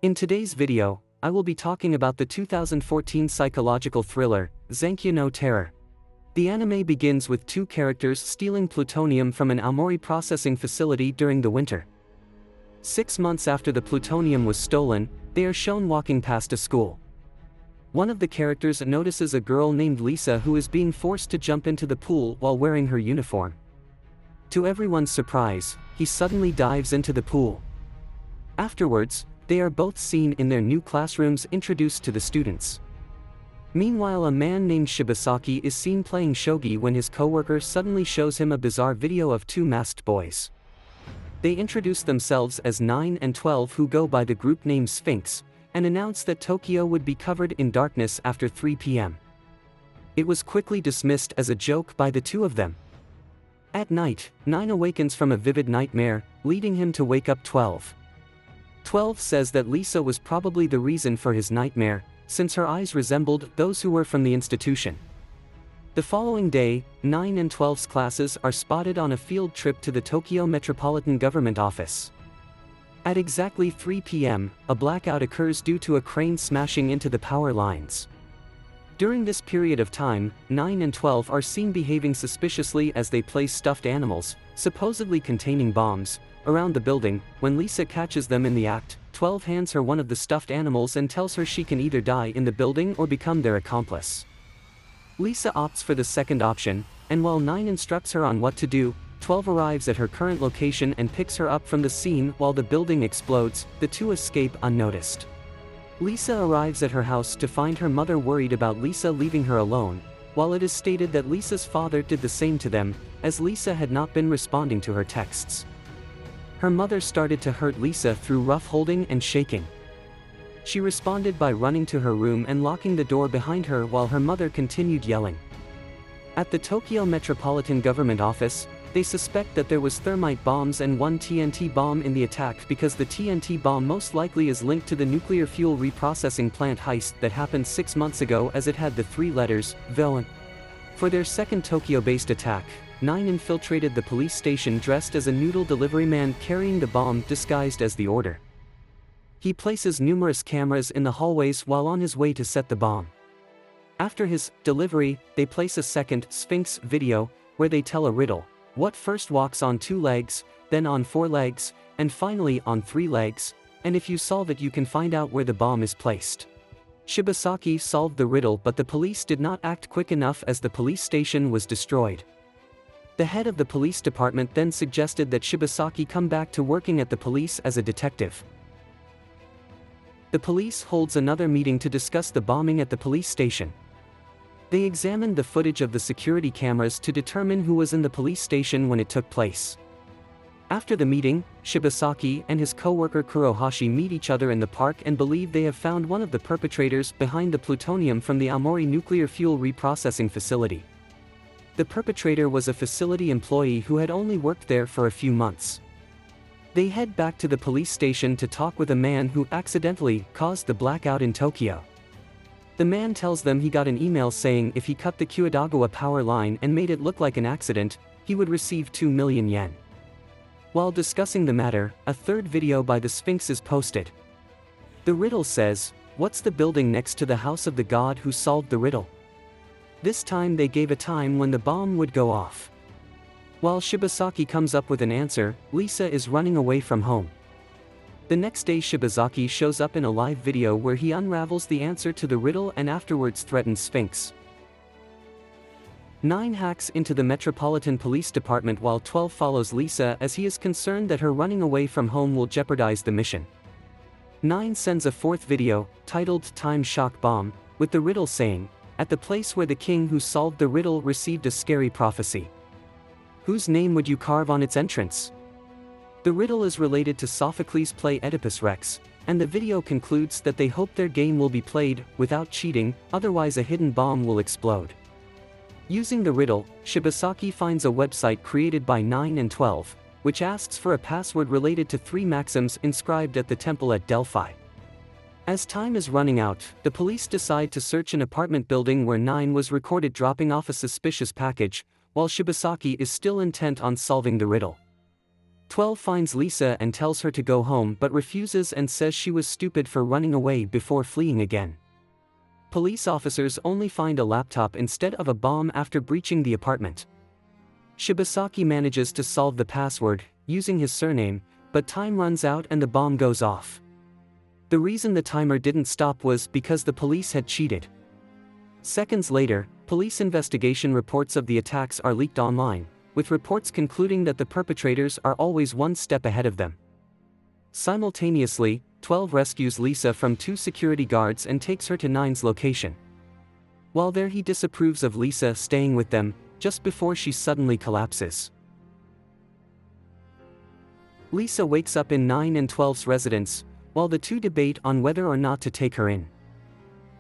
In today's video, I will be talking about the 2014 psychological thriller, Zankyou no Terror. The anime begins with two characters stealing plutonium from an Aomori processing facility during the winter. 6 months after the plutonium was stolen, they are shown walking past a school. One of the characters notices a girl named Lisa who is being forced to jump into the pool while wearing her uniform. To everyone's surprise, he suddenly dives into the pool. Afterwards, they are both seen in their new classrooms introduced to the students. Meanwhile, a man named Shibasaki is seen playing shogi when his coworker suddenly shows him a bizarre video of two masked boys. They introduce themselves as 9 and 12 who go by the group name Sphinx, and announce that Tokyo would be covered in darkness after 3 p.m. It was quickly dismissed as a joke by the two of them. At night, 9 awakens from a vivid nightmare, leading him to wake up 12. 12 says that Lisa was probably the reason for his nightmare, since her eyes resembled those who were from the institution. The following day, 9 and 12's classes are spotted on a field trip to the Tokyo Metropolitan Government Office. At exactly 3 p.m., a blackout occurs due to a crane smashing into the power lines. During this period of time, 9 and 12 are seen behaving suspiciously as they place stuffed animals, supposedly containing bombs, around the building. When Lisa catches them in the act, 12 hands her one of the stuffed animals and tells her she can either die in the building or become their accomplice. Lisa opts for the second option, and while 9 instructs her on what to do, 12 arrives at her current location and picks her up from the scene. While the building explodes, the two escape unnoticed. Lisa arrives at her house to find her mother worried about Lisa leaving her alone, while it is stated that Lisa's father did the same to them, as Lisa had not been responding to her texts. Her mother started to hurt Lisa through rough holding and shaking. She responded by running to her room and locking the door behind her while her mother continued yelling. At the Tokyo Metropolitan Government Office, they suspect that there was thermite bombs and one TNT bomb in the attack because the TNT bomb most likely is linked to the nuclear fuel reprocessing plant heist that happened 6 months ago, as it had the 3 letters, VO. For their second Tokyo-based attack, 9 infiltrated the police station dressed as a noodle delivery man carrying the bomb disguised as the order. He places numerous cameras in the hallways while on his way to set the bomb. After his delivery, they place a second Sphinx video, where they tell a riddle. What first walks on 2 legs, then on 4 legs, and finally on 3 legs, and if you solve it you can find out where the bomb is placed. Shibasaki solved the riddle, but the police did not act quick enough as the police station was destroyed. The head of the police department then suggested that Shibasaki come back to working at the police as a detective. The police holds another meeting to discuss the bombing at the police station. They examined the footage of the security cameras to determine who was in the police station when it took place. After the meeting, Shibasaki and his co-worker Kurohashi meet each other in the park and believe they have found one of the perpetrators behind the plutonium from the Aomori nuclear fuel reprocessing facility. The perpetrator was a facility employee who had only worked there for a few months. They head back to the police station to talk with a man who accidentally caused the blackout in Tokyo. The man tells them he got an email saying if he cut the Kyodagawa power line and made it look like an accident, he would receive 2 million yen. While discussing the matter, a third video by the Sphinx is posted. The riddle says, "What's the building next to the house of the god who solved the riddle?" This time they gave a time when the bomb would go off. While Shibasaki comes up with an answer, Lisa is running away from home. The next day Shibasaki shows up in a live video where he unravels the answer to the riddle and afterwards threatens Sphinx. 9 hacks into the Metropolitan Police Department while 12 follows Lisa as he is concerned that her running away from home will jeopardize the mission. 9 sends a fourth video, titled Time Shock Bomb, with the riddle saying, "At the place where the king who solved the riddle received a scary prophecy. Whose name would you carve on its entrance?" The riddle is related to Sophocles' play Oedipus Rex, and the video concludes that they hope their game will be played without cheating, otherwise a hidden bomb will explode. Using the riddle, Shibasaki finds a website created by 9 and 12, which asks for a password related to 3 maxims inscribed at the temple at Delphi. As time is running out, the police decide to search an apartment building where 9 was recorded dropping off a suspicious package, while Shibasaki is still intent on solving the riddle. 12 finds Lisa and tells her to go home but refuses and says she was stupid for running away before fleeing again. Police officers only find a laptop instead of a bomb after breaching the apartment. Shibasaki manages to solve the password, using his surname, but time runs out and the bomb goes off. The reason the timer didn't stop was because the police had cheated. Seconds later, police investigation reports of the attacks are leaked online, with reports concluding that the perpetrators are always one step ahead of them. Simultaneously, 12 rescues Lisa from 2 security guards and takes her to 9's location. While there, he disapproves of Lisa staying with them, just before she suddenly collapses. Lisa wakes up in 9 and 12's residence, while the two debate on whether or not to take her in.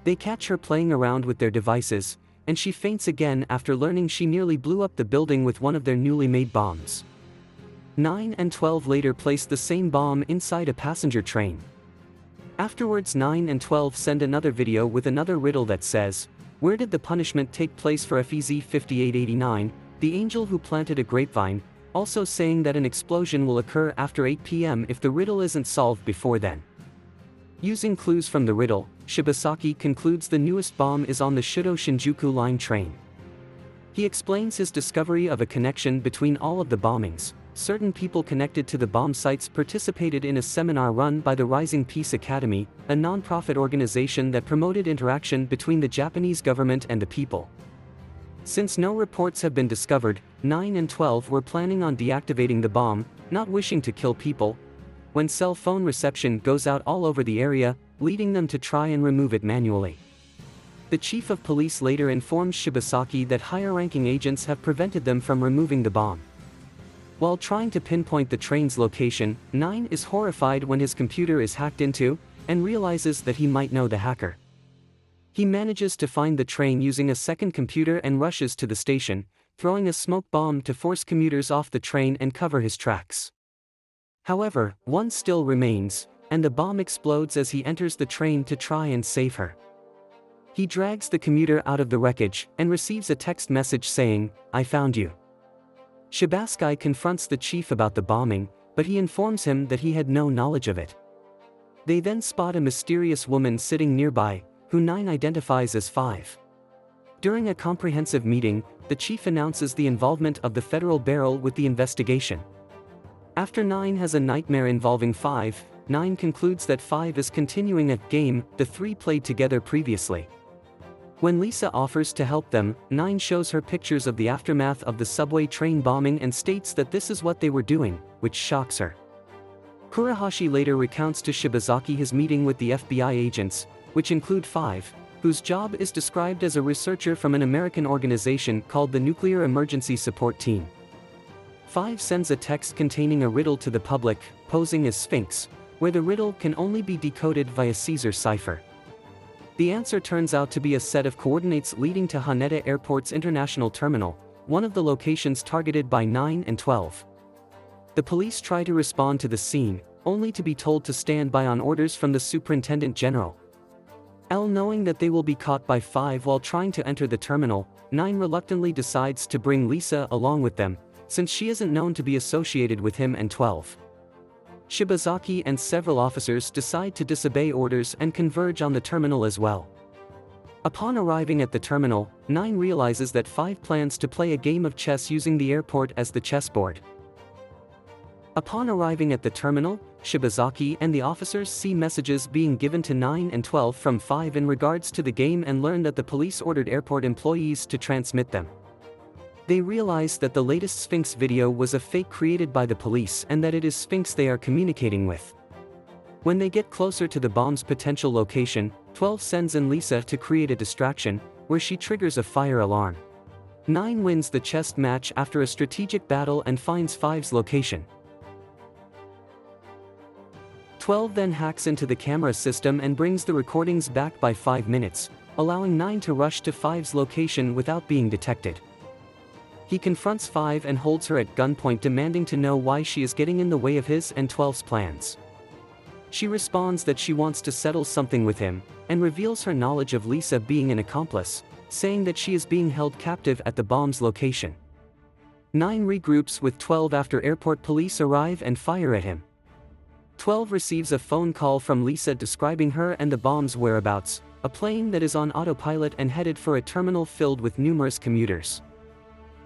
They catch her playing around with their devices, and she faints again after learning she nearly blew up the building with one of their newly made bombs. 9 and 12 later place the same bomb inside a passenger train. Afterwards, 9 and 12 send another video with another riddle that says, "Where did the punishment take place for FEZ 5889, the angel who planted a grapevine," also saying that an explosion will occur after 8 p.m. if the riddle isn't solved before then. Using clues from the riddle, Shibasaki concludes the newest bomb is on the Shudo Shinjuku line train. He explains his discovery of a connection between all of the bombings. Certain people connected to the bomb sites participated in a seminar run by the Rising Peace Academy, a non-profit organization that promoted interaction between the Japanese government and the people. Since no reports have been discovered, 9 and 12 were planning on deactivating the bomb, not wishing to kill people, when cell phone reception goes out all over the area, leading them to try and remove it manually. The chief of police later informs Shibasaki that higher-ranking agents have prevented them from removing the bomb. While trying to pinpoint the train's location, 9 is horrified when his computer is hacked into, and realizes that he might know the hacker. He manages to find the train using a second computer and rushes to the station, throwing a smoke bomb to force commuters off the train and cover his tracks. However, one still remains, and the bomb explodes as he enters the train to try and save her. He drags the commuter out of the wreckage, and receives a text message saying, "I found you." Shibasaki confronts the chief about the bombing, but he informs him that he had no knowledge of it. They then spot a mysterious woman sitting nearby, who 9 identifies as 5. During a comprehensive meeting, the chief announces the involvement of the Federal Bureau with the investigation. After 9 has a nightmare involving 5, 9 concludes that 5 is continuing a game the 3 played together previously. When Lisa offers to help them, 9 shows her pictures of the aftermath of the subway train bombing and states that this is what they were doing, which shocks her. Kurahashi later recounts to Shibasaki his meeting with the FBI agents, which include 5, whose job is described as a researcher from an American organization called the Nuclear Emergency Support Team. 5 sends a text containing a riddle to the public, posing as Sphinx, where the riddle can only be decoded via Caesar cipher. The answer turns out to be a set of coordinates leading to Haneda Airport's International Terminal, one of the locations targeted by 9 and 12. The police try to respond to the scene, only to be told to stand by on orders from the Superintendent General. Knowing that they will be caught by 5 while trying to enter the terminal, 9 reluctantly decides to bring Lisa along with them, since she isn't known to be associated with him and 12. Shibasaki and several officers decide to disobey orders and converge on the terminal as well. Upon arriving at the terminal, 9 realizes that 5 plans to play a game of chess using the airport as the chessboard. Upon arriving at the terminal, Shibasaki and the officers see messages being given to 9 and 12 from 5 in regards to the game and learn that the police ordered airport employees to transmit them. They realize that the latest Sphinx video was a fake created by the police and that it is Sphinx they are communicating with. When they get closer to the bomb's potential location, 12 sends in Lisa to create a distraction, where she triggers a fire alarm. 9 wins the chess match after a strategic battle and finds 5's location. 12 then hacks into the camera system and brings the recordings back by 5 minutes, allowing 9 to rush to 5's location without being detected. He confronts 5 and holds her at gunpoint, demanding to know why she is getting in the way of his and 12's plans. She responds that she wants to settle something with him, and reveals her knowledge of Lisa being an accomplice, saying that she is being held captive at the bomb's location. 9 regroups with 12 after airport police arrive and fire at him. 12 receives a phone call from Lisa describing her and the bomb's whereabouts, a plane that is on autopilot and headed for a terminal filled with numerous commuters.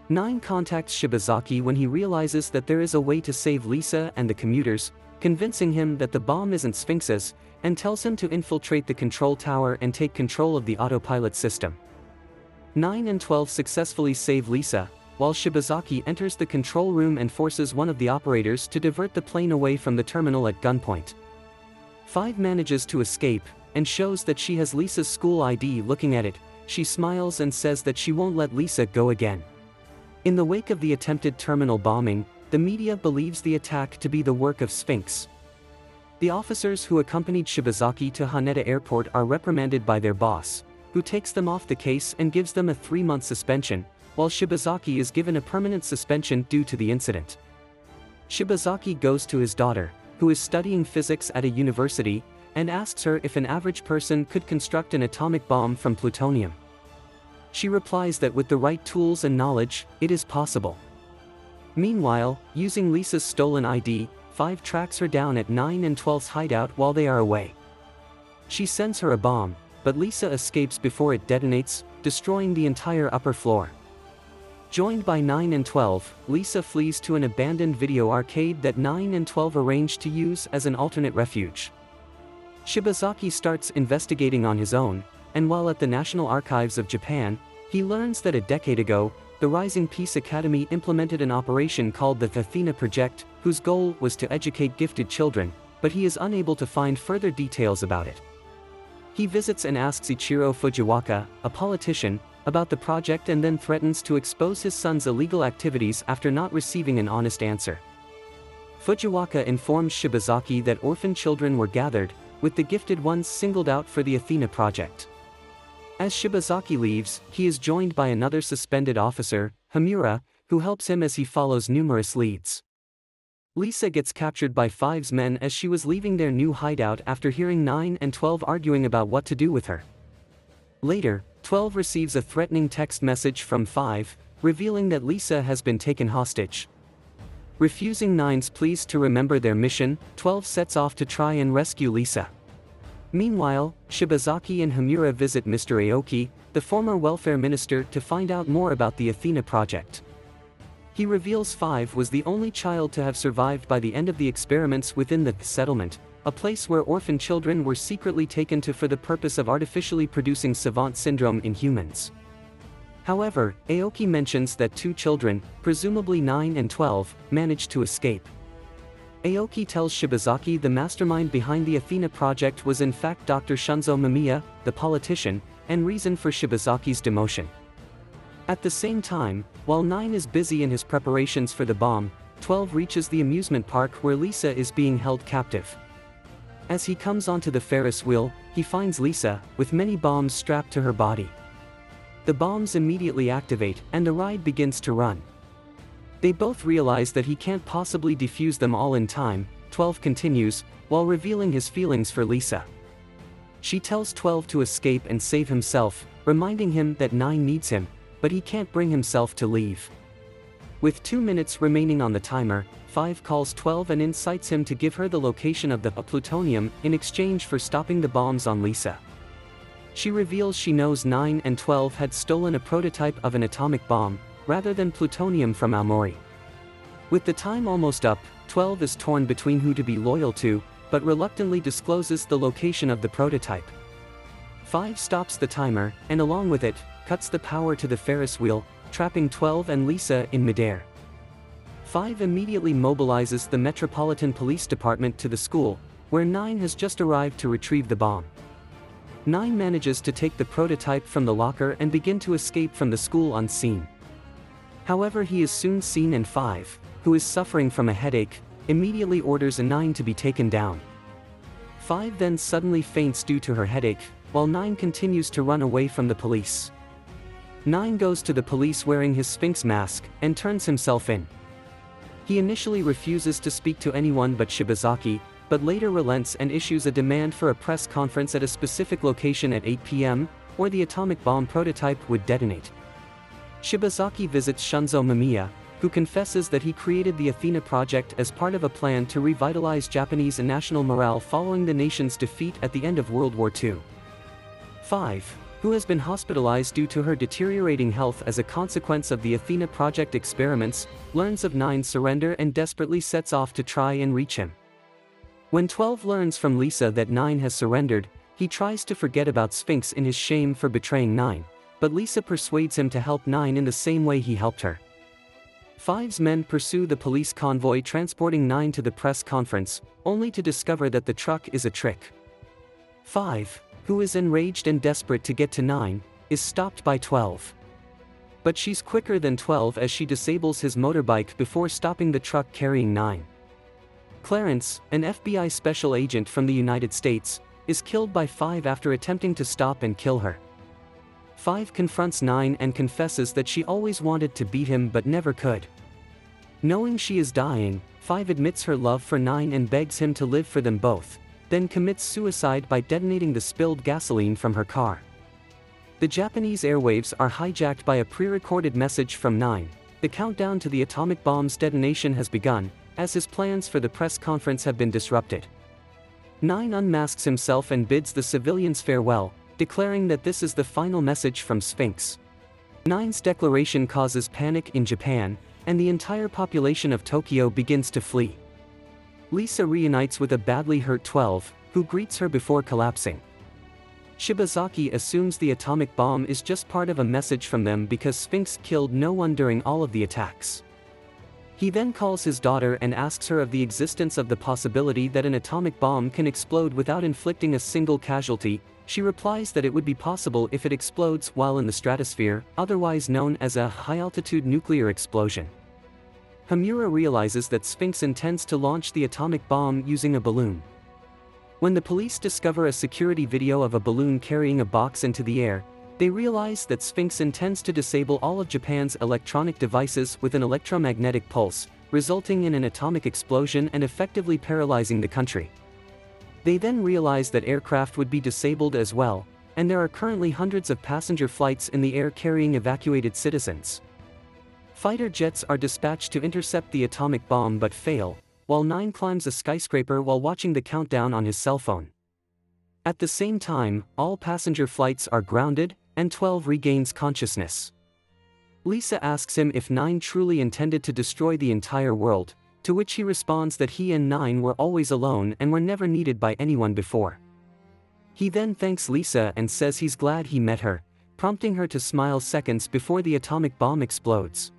9 contacts Shibazaki when he realizes that there is a way to save Lisa and the commuters, convincing him that the bomb isn't Sphinx's, and tells him to infiltrate the control tower and take control of the autopilot system. 9 and 12 successfully save Lisa, while Shibazaki enters the control room and forces one of the operators to divert the plane away from the terminal at gunpoint. 5 manages to escape, and shows that she has Lisa's school ID. Looking at it, she smiles and says that she won't let Lisa go again. In the wake of the attempted terminal bombing, the media believes the attack to be the work of Sphinx. The officers who accompanied Shibazaki to Haneda Airport are reprimanded by their boss, who takes them off the case and gives them a 3-month suspension, while Shibazaki is given a permanent suspension due to the incident. Shibazaki goes to his daughter, who is studying physics at a university, and asks her if an average person could construct an atomic bomb from plutonium. She replies that with the right tools and knowledge, it is possible. Meanwhile, using Lisa's stolen ID, 5 tracks her down at 9 and 12's hideout while they are away. She sends her a bomb, but Lisa escapes before it detonates, destroying the entire upper floor. Joined by 9 and 12, Lisa flees to an abandoned video arcade that 9 and 12 arrange to use as an alternate refuge. Shibazaki starts investigating on his own, and while at the National Archives of Japan, he learns that a decade ago, the Rising Peace Academy implemented an operation called the Athena Project, whose goal was to educate gifted children, but he is unable to find further details about it. He visits and asks Ichiro Fujiwaka, a politician, about the project and then threatens to expose his son's illegal activities after not receiving an honest answer. Fujiwaka informs Shibazaki that orphan children were gathered, with the gifted ones singled out for the Athena project. As Shibazaki leaves, he is joined by another suspended officer, Hamura, who helps him as he follows numerous leads. Lisa gets captured by 5's men as she was leaving their new hideout after hearing 9 and 12 arguing about what to do with her. Later, 12 receives a threatening text message from 5, revealing that Lisa has been taken hostage. Refusing 9's pleas to remember their mission, 12 sets off to try and rescue Lisa. Meanwhile, Shibazaki and Hamura visit Mr. Aoki, the former welfare minister, to find out more about the Athena project. He reveals 5 was the only child to have survived by the end of the experiments within the settlement, a place where orphan children were secretly taken to for the purpose of artificially producing savant syndrome in humans. However, Aoki mentions that 2 children, presumably 9 and 12, managed to escape. Aoki tells Shibazaki the mastermind behind the Athena project was in fact Dr. Shunzo Mamiya, the politician, and reason for Shibazaki's demotion. At the same time, while 9 is busy in his preparations for the bomb, 12 reaches the amusement park where Lisa is being held captive. As he comes onto the Ferris wheel, he finds Lisa, with many bombs strapped to her body. The bombs immediately activate, and the ride begins to run. They both realize that he can't possibly defuse them all in time. 12 continues, while revealing his feelings for Lisa. She tells 12 to escape and save himself, reminding him that 9 needs him, but he can't bring himself to leave. With 2 minutes remaining on the timer, 5 calls 12 and incites him to give her the location of the plutonium in exchange for stopping the bombs on Lisa. She reveals she knows 9 and 12 had stolen a prototype of an atomic bomb, rather than plutonium from Aomori. With the time almost up, 12 is torn between who to be loyal to, but reluctantly discloses the location of the prototype. 5 stops the timer, and along with it, cuts the power to the Ferris wheel, trapping 12 and Lisa in midair. 5 immediately mobilizes the Metropolitan Police Department to the school, where 9 has just arrived to retrieve the bomb. 9 manages to take the prototype from the locker and begin to escape from the school unseen. However, he is soon seen and 5, who is suffering from a headache, immediately orders a 9 to be taken down. 5 then suddenly faints due to her headache, while 9 continues to run away from the police. 9 goes to the police wearing his Sphinx mask, and turns himself in. He initially refuses to speak to anyone but Shibazaki, but later relents and issues a demand for a press conference at a specific location at 8 p.m., where the atomic bomb prototype would detonate. Shibazaki visits Shunzo Mamiya, who confesses that he created the Athena project as part of a plan to revitalize Japanese national morale following the nation's defeat at the end of World War II. 5. Who has been hospitalized due to her deteriorating health as a consequence of the Athena project experiments, learns of 9's surrender and desperately sets off to try and reach him. When 12 learns from Lisa that 9 has surrendered, he tries to forget about Sphinx in his shame for betraying 9, but Lisa persuades him to help 9 in the same way he helped her. 5's men pursue the police convoy transporting 9 to the press conference, only to discover that the truck is a trick. 5, who is enraged and desperate to get to 9, is stopped by 12. But she's quicker than 12 as she disables his motorbike before stopping the truck carrying 9. Clarence, an FBI special agent from the United States, is killed by 5 after attempting to stop and kill her. 5 confronts 9 and confesses that she always wanted to beat him but never could. Knowing she is dying, 5 admits her love for 9 and begs him to live for them both, then commits suicide by detonating the spilled gasoline from her car. The Japanese airwaves are hijacked by a pre-recorded message from 9. The countdown to the atomic bomb's detonation has begun, as his plans for the press conference have been disrupted. 9 unmasks himself and bids the civilians farewell, declaring that this is the final message from Sphinx. 9's declaration causes panic in Japan, and the entire population of Tokyo begins to flee. Lisa reunites with a badly hurt 12, who greets her before collapsing. Shibazaki assumes the atomic bomb is just part of a message from them because Sphinx killed no one during all of the attacks. He then calls his daughter and asks her of the existence of the possibility that an atomic bomb can explode without inflicting a single casualty. She replies that it would be possible if it explodes while in the stratosphere, otherwise known as a high-altitude nuclear explosion. Hamura realizes that Sphinx intends to launch the atomic bomb using a balloon. When the police discover a security video of a balloon carrying a box into the air, they realize that Sphinx intends to disable all of Japan's electronic devices with an electromagnetic pulse, resulting in an atomic explosion and effectively paralyzing the country. They then realize that aircraft would be disabled as well, and there are currently hundreds of passenger flights in the air carrying evacuated citizens. Fighter jets are dispatched to intercept the atomic bomb but fail, while 9 climbs a skyscraper while watching the countdown on his cell phone. At the same time, all passenger flights are grounded, and 12 regains consciousness. Lisa asks him if 9 truly intended to destroy the entire world, to which he responds that he and 9 were always alone and were never needed by anyone before. He then thanks Lisa and says he's glad he met her, prompting her to smile seconds before the atomic bomb explodes.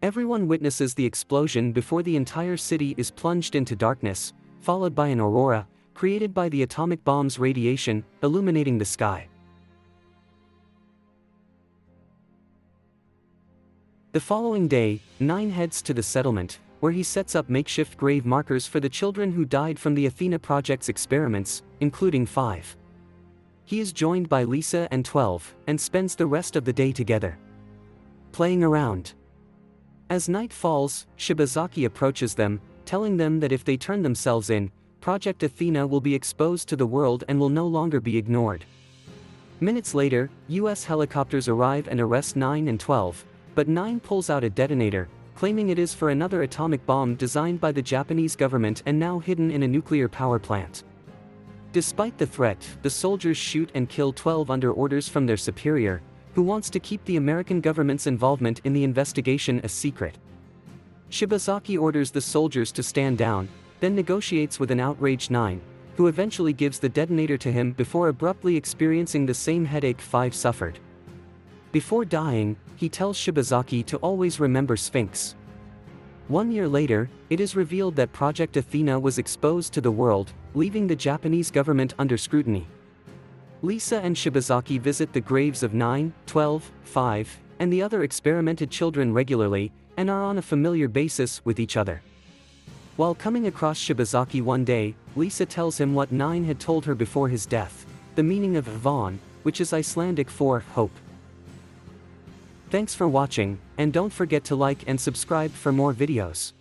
Everyone witnesses the explosion before the entire city is plunged into darkness, followed by an aurora, created by the atomic bomb's radiation, illuminating the sky. The following day, 9 heads to the settlement, where he sets up makeshift grave markers for the children who died from the Athena project's experiments, including 5. He is joined by Lisa and 12, and spends the rest of the day together, playing around. As night falls, Shibazaki approaches them, telling them that if they turn themselves in, Project Athena will be exposed to the world and will no longer be ignored. Minutes later, US helicopters arrive and arrest 9 and 12, but 9 pulls out a detonator, claiming it is for another atomic bomb designed by the Japanese government and now hidden in a nuclear power plant. Despite the threat, the soldiers shoot and kill 12 under orders from their superior, who wants to keep the American government's involvement in the investigation a secret. Shibazaki orders the soldiers to stand down, then negotiates with an outraged 9, who eventually gives the detonator to him before abruptly experiencing the same headache 5 suffered. Before dying, he tells Shibazaki to always remember Sphinx. 1 year later, it is revealed that Project Athena was exposed to the world, leaving the Japanese government under scrutiny. Lisa and Shibazaki visit the graves of 9, 12, 5, and the other experimented children regularly, and are on a familiar basis with each other. While coming across Shibazaki one day, Lisa tells him what 9 had told her before his death, the meaning of Von, which is Icelandic for hope. Thanks for watching, and don't forget to like and subscribe for more videos.